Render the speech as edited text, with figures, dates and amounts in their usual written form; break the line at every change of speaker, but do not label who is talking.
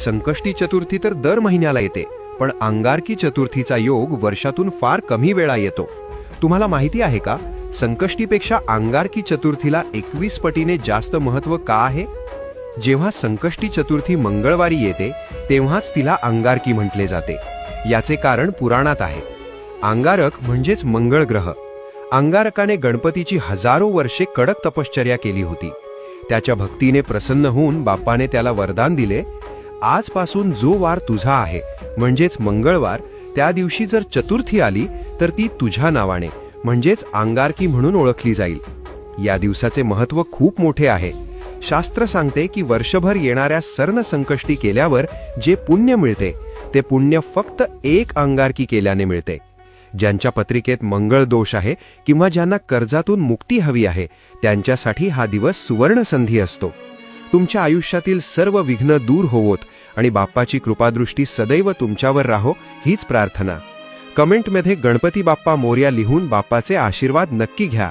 संकष्टी चतुर्थी तर दर महिन्याला येते, पण अंगारकी चतुर्थीचा योग वर्षातून फार कमी वेळा येतो. तुम्हाला माहिती आहे का, संकष्टीपेक्षा अंगारकी चतुर्थीला 21 पटीने जास्त महत्त्व का आहे? जेव्हा संकष्टी चतुर्थी मंगळवारी येते तेव्हाच तिला अंगारकी म्हटले जाते. याचे कारण पुराणात आहे. अंगारक म्हणजेच मंगळ ग्रह. अंगारकाने गणपतीची हजारो वर्षे कडक तपश्चर्या केली होती. त्याच्या भक्तीने प्रसन्न होऊन बाप्पाने त्याला वरदान दिले, आजपासून जो वार तुझा आहे म्हणजेच मंगळवार, त्या दिवशी जर चतुर्थी आली तर ती तुझ्या नावाने म्हणजेच अंगारकी म्हणून ओळखली जाईल. या दिवसाचे महत्त्व खूप मोठे आहे. शास्त्र सांगते की वर्षभर येणाऱ्या सर्ण संकष्टी केल्यावर जे पुण्य मिळते ते पुण्य फक्त एक अंगारकी केल्याने मिळते. ज्यांच्या पत्रिकेत मंगळ दोष आहे किंवा ज्यांना कर्जातून मुक्ती हवी आहे त्यांच्यासाठी हा दिवस सुवर्ण संधी असतो. तुमच्या आयुष्यातील सर्व विघ्न दूर होवोत आणि बाप्पाची कृपादृष्टी सदैव तुमच्यावर राहो हीच प्रार्थना. कमेंटमध्ये गणपती बाप्पा मोरया लिहून बाप्पाचे आशीर्वाद नक्की घ्या.